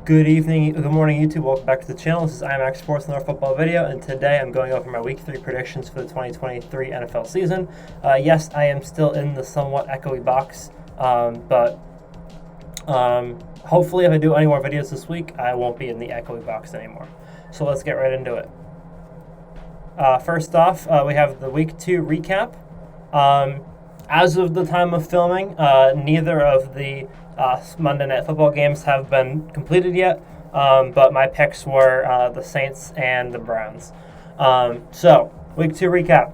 Good evening, good morning YouTube, welcome back to the channel. This is IMAX Sports North Football Video, and today I'm going over my Week 3 predictions for the 2023 NFL season. Yes, I am still in the somewhat echoey box, but hopefully if I do any more videos this week, I won't be in the echoey box anymore. So let's get right into it. First off, we have the Week 2 recap. As of the time of filming, neither of the Monday Night Football games have been completed yet, but my picks were the Saints and the Browns. So, Week 2 recap.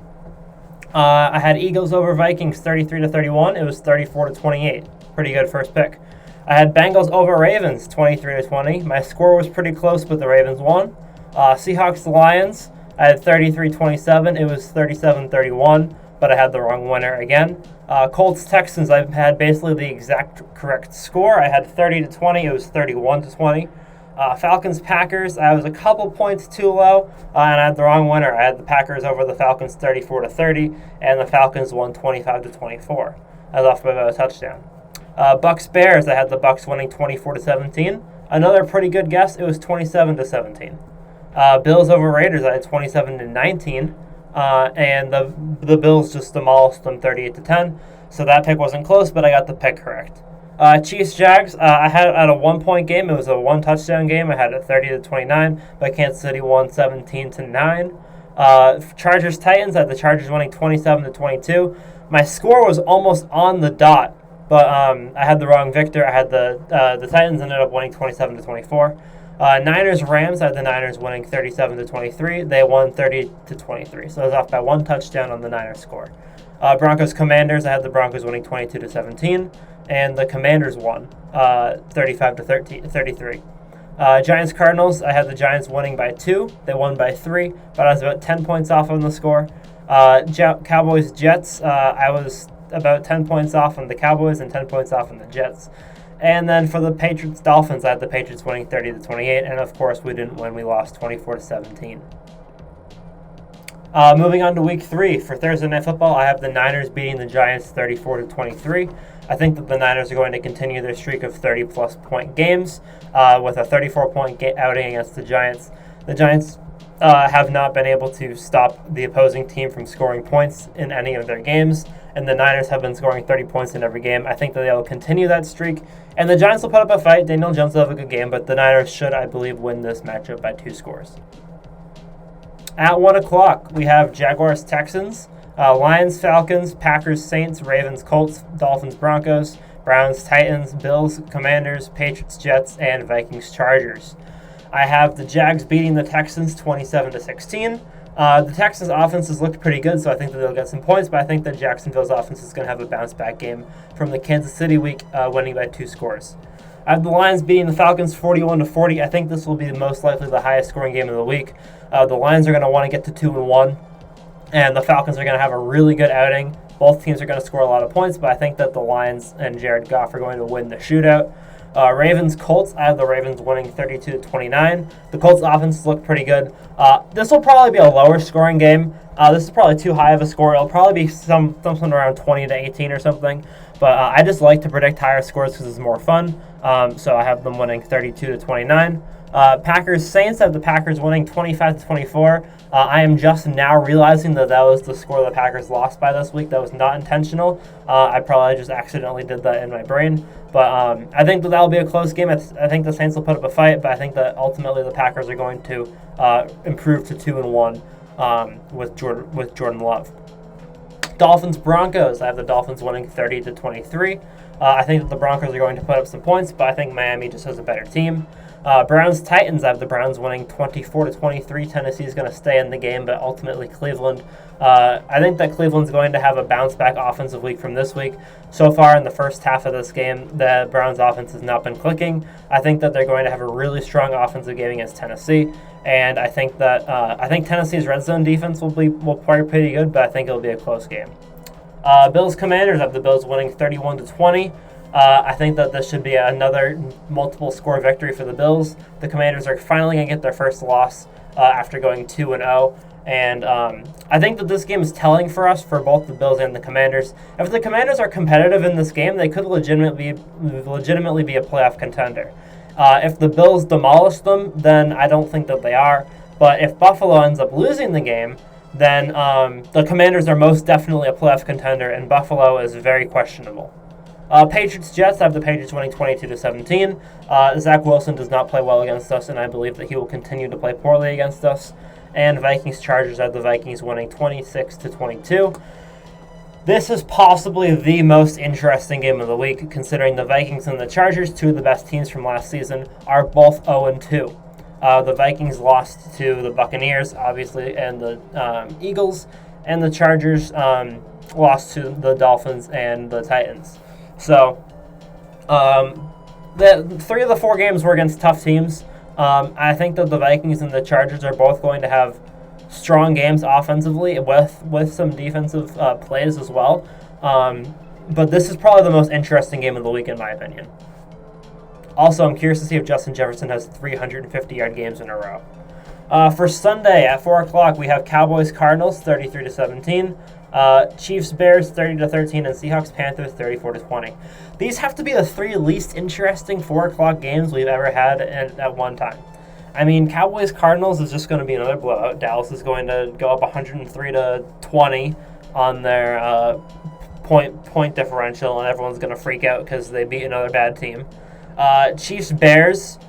I had Eagles over Vikings 33-31. It was 34-28. Pretty good first pick. I had Bengals over Ravens 23-20. My score was pretty close, but the Ravens won. Seahawks Lions, I had 33-27. It was 37-31. But I had the wrong winner again. Colts Texans, I had basically the exact correct score. I had 30-20. It was 31-20. Falcons Packers, I was a couple points too low, and I had the wrong winner. I had the Packers over the Falcons 34-30, and the Falcons won 25-24. I was off by about a touchdown. Bucks Bears, I had the Bucks winning 24-17. Another pretty good guess. It was 27-17. Bills over Raiders, I had 27-19. And the Bills just demolished them 38-10. So that pick wasn't close, but I got the pick correct. Chiefs Jags, I had it at a 1-point game. It was a 1-touchdown game. I had it 30-29, but Kansas City won 17-9. Chargers Titans, I had the Chargers winning 27-22. My score was almost on the dot, but I had the wrong victor. I had the Titans ended up winning 27-24. Niners Rams, I had the Niners winning 37-23. They won 30-23. So I was off by 1 touchdown on the Niners score. Broncos Commanders, I had the Broncos winning 22-17, and the Commanders won 35-33. Giants Cardinals, I had the Giants winning by 2. They won by 3, but I was about 10 points off on the score. Cowboys Jets, I was about 10 points off on the Cowboys and 10 points off on the Jets. And then for the Patriots Dolphins, I had the Patriots winning 30-28, and of course we didn't win. We lost 24-17. Moving on to Week 3 for Thursday Night Football, I have the Niners beating the Giants 34-23. I think that the Niners are going to continue their streak of 30-plus point games with a 34-point outing against the Giants. The Giants have not been able to stop the opposing team from scoring points in any of their games, and the Niners have been scoring 30 points in every game. I think that they'll continue that streak, and the Giants will put up a fight. Daniel Jones will have a good game, but the Niners should, I believe, win this matchup by 2 scores. At 1 o'clock, we have Jaguars Texans, Lions Falcons, Packers Saints, Ravens Colts, Dolphins Broncos, Browns Titans, Bills Commanders, Patriots Jets, and Vikings Chargers. I have the Jags beating the Texans 27-16. The Texans' offense has looked pretty good, so I think that they'll get some points, but I think that Jacksonville's offense is going to have a bounce-back game from the Kansas City week, winning by 2 scores. I have the Lions beating the Falcons 41-40. I think this will be most likely the highest-scoring game of the week. The Lions are going to want to get to 2-1, and the Falcons are going to have a really good outing. Both teams are going to score a lot of points, but I think that the Lions and Jared Goff are going to win the shootout. Ravens Colts, I have the Ravens winning 32-29. The Colts offense look pretty good. This will probably be a lower scoring game. This is probably too high of a score. It'll probably be something around 20-18 or something. But I just like to predict higher scores because it's more fun. So I have them winning 32-29. Packers Saints, I have the Packers winning 25-24. I am just now realizing that was the score the Packers lost by this week. That was not intentional. I probably just accidentally did that in my brain. But I think that will be a close game. I think the Saints will put up a fight, but I think that ultimately the Packers are going to improve to 2-1 with Jordan Love. Dolphins Broncos, I have the Dolphins winning 30-23. I think that the Broncos are going to put up some points, but I think Miami just has a better team. Browns Titans, I have the Browns winning 24-23. Tennessee is going to stay in the game, but ultimately Cleveland. I think that Cleveland's going to have a bounce-back offensive week from this week. So far in the first half of this game, the Browns offense has not been clicking. I think that they're going to have a really strong offensive game against Tennessee, and I think that Tennessee's red zone defense will play pretty good, but I think it'll be a close game. Bills Commanders, I have the Bills winning 31-20. I think that this should be another multiple score victory for the Bills. The Commanders are finally going to get their first loss after going 2-0. And I think that this game is telling for us for both the Bills and the Commanders. If the Commanders are competitive in this game, they could legitimately be a playoff contender. If the Bills demolish them, then I don't think that they are. But if Buffalo ends up losing the game, then the Commanders are most definitely a playoff contender, and Buffalo is very questionable. Patriots-Jets, I have the Patriots winning 22-17. Zach Wilson does not play well against us, and I believe that he will continue to play poorly against us. And Vikings-Chargers, I have the Vikings winning 26-22. This is possibly the most interesting game of the week, considering the Vikings and the Chargers, two of the best teams from last season, are both 0-2. The Vikings lost to the Buccaneers, obviously, and the Eagles, and the Chargers lost to the Dolphins and the Titans. So, the 3 of the 4 games were against tough teams. I think that the Vikings and the Chargers are both going to have strong games offensively with some defensive plays as well. But this is probably the most interesting game of the week in my opinion. Also, I'm curious to see if Justin Jefferson has 350-yard games in a row. For Sunday at 4 o'clock, we have Cowboys-Cardinals 33-17. Chiefs-Bears 30-13, and Seahawks-Panthers 34-20. These have to be the 3 least interesting 4 o'clock games we've ever had at one time. I mean, Cowboys-Cardinals is just going to be another blowout. Dallas is going to go up 103-20 on their point differential, and everyone's going to freak out because they beat another bad team. Chiefs-Bears,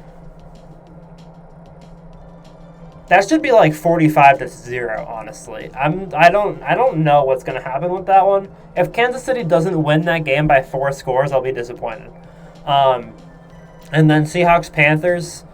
that should be like 45-0, honestly. I don't know what's going to happen with that one. If Kansas City doesn't win that game by 4 scores, I'll be disappointed. And then Seahawks-Panthers,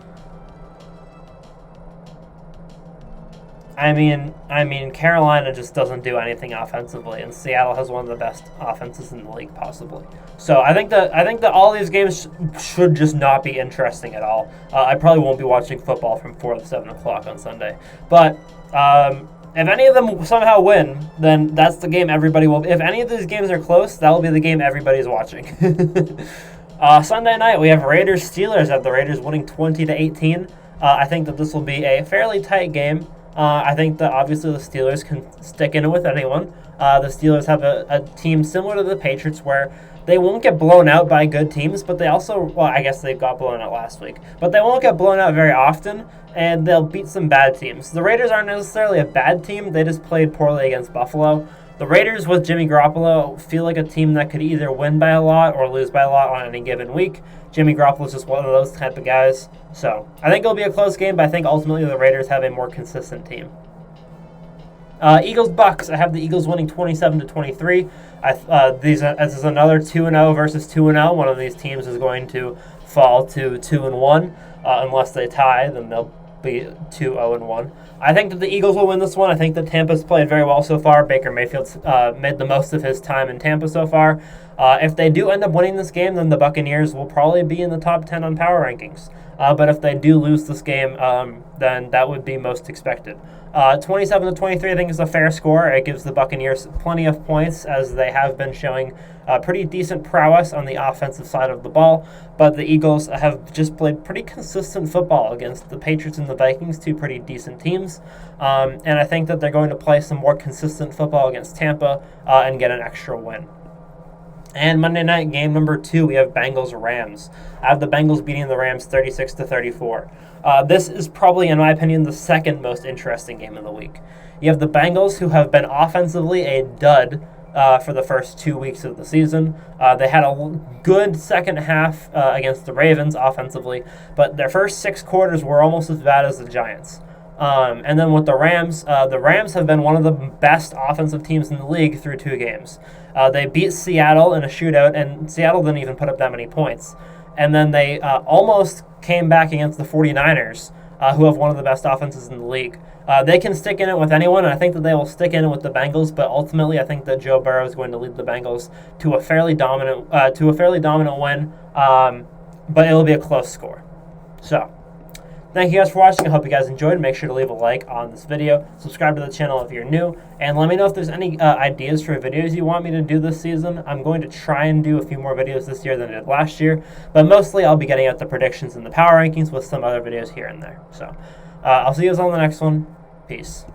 I mean, Carolina just doesn't do anything offensively, and Seattle has one of the best offenses in the league, possibly. So I think that all these games should just not be interesting at all. I probably won't be watching football from 4 to 7 o'clock on Sunday. But if any of them somehow win, then that's the game everybody will. If any of these games are close, that will be the game everybody's watching. Sunday night we have Raiders-Steelers. I have the Raiders winning 20-18. I think that this will be a fairly tight game. I think that obviously the Steelers can stick in it with anyone. The Steelers have a team similar to the Patriots where they won't get blown out by good teams, but they also, well, I guess they got blown out last week, but they won't get blown out very often, and they'll beat some bad teams. The Raiders aren't necessarily a bad team. They just played poorly against Buffalo. The Raiders with Jimmy Garoppolo feel like a team that could either win by a lot or lose by a lot on any given week. Jimmy Garoppolo is just one of those type of guys. So I think it'll be a close game, but I think ultimately the Raiders have a more consistent team. Eagles-Bucks. I have the Eagles winning 27-23. This is another 2-0 versus 2-0. One of these teams is going to fall to 2-1. Unless they tie, then they'll be 2-0-1. I think that the Eagles will win this one. I think that Tampa's played very well so far. Baker Mayfield's made the most of his time in Tampa so far. If they do end up winning this game, then the Buccaneers will probably be in the top 10 on power rankings. But if they do lose this game, then that would be most expected. 27-23, I think, is a fair score. It gives the Buccaneers plenty of points, as they have been showing pretty decent prowess on the offensive side of the ball. But the Eagles have just played pretty consistent football against the Patriots and the Vikings, two pretty decent teams. And I think that they're going to play some more consistent football against Tampa and get an extra win. And Monday night game number 2, we have Bengals-Rams. I have the Bengals beating the Rams 36-34. This is probably, in my opinion, the second most interesting game of the week. You have the Bengals, who have been offensively a dud for the first 2 weeks of the season. They had a good second half against the Ravens offensively, but their first 6 quarters were almost as bad as the Giants. And then with the Rams have been one of the best offensive teams in the league through 2 games. They beat Seattle in a shootout, and Seattle didn't even put up that many points. And then they almost came back against the 49ers, who have one of the best offenses in the league. They can stick in it with anyone, and I think that they will stick in it with the Bengals, but ultimately I think that Joe Burrow is going to lead the Bengals to a fairly dominant win, but it will be a close score. So, thank you guys for watching. I hope you guys enjoyed. Make sure to leave a like on this video. Subscribe to the channel if you're new. And let me know if there's any ideas for videos you want me to do this season. I'm going to try and do a few more videos this year than I did last year. But mostly I'll be getting out the predictions and the power rankings with some other videos here and there. So I'll see you guys on the next one. Peace.